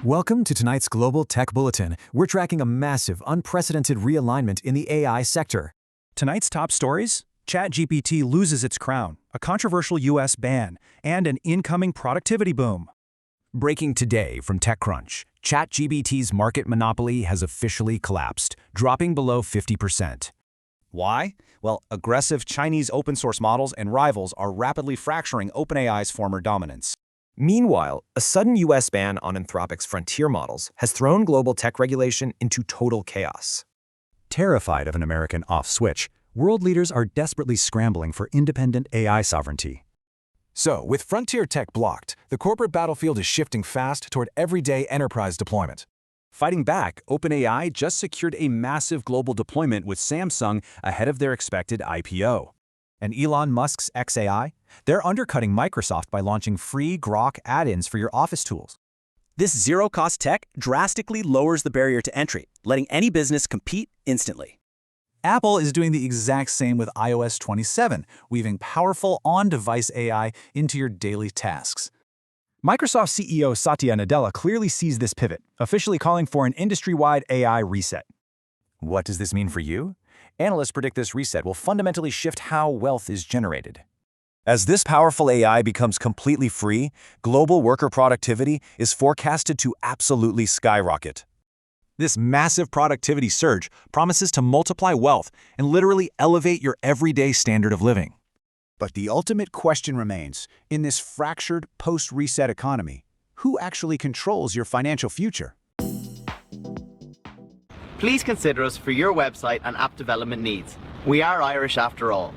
Welcome to tonight's Global Tech Bulletin. We're tracking a massive, unprecedented realignment in the AI sector. Tonight's top stories: ChatGPT loses its crown, a controversial U.S. ban, and an incoming productivity boom. Breaking today from TechCrunch, ChatGPT's market monopoly has officially collapsed, dropping below 50%. Why? Well, aggressive Chinese open-source models and rivals are rapidly fracturing OpenAI's former dominance. Meanwhile, a sudden U.S. ban on Anthropic's frontier models has thrown global tech regulation into total chaos. Terrified of an American off-switch, world leaders are desperately scrambling for independent AI sovereignty. So, with frontier tech blocked, the corporate battlefield is shifting fast toward everyday enterprise deployment. Fighting back, OpenAI just secured a massive global deployment with Samsung ahead of their expected IPO. And Elon Musk's xAI? They're undercutting Microsoft by launching free Grok add-ins for your office tools. This zero-cost tech drastically lowers the barrier to entry, letting any business compete instantly. Apple is doing the exact same with iOS 27, weaving powerful on-device AI into your daily tasks. Microsoft CEO Satya Nadella clearly sees this pivot, officially calling for an industry-wide AI reset. What does this mean for you? Analysts predict this reset will fundamentally shift how wealth is generated. As this powerful AI becomes completely free, global worker productivity is forecasted to absolutely skyrocket. This massive productivity surge promises to multiply wealth and literally elevate your everyday standard of living. But the ultimate question remains, in this fractured post-reset economy, who actually controls your financial future? Please consider us for your website and app development needs. We are Irish after all.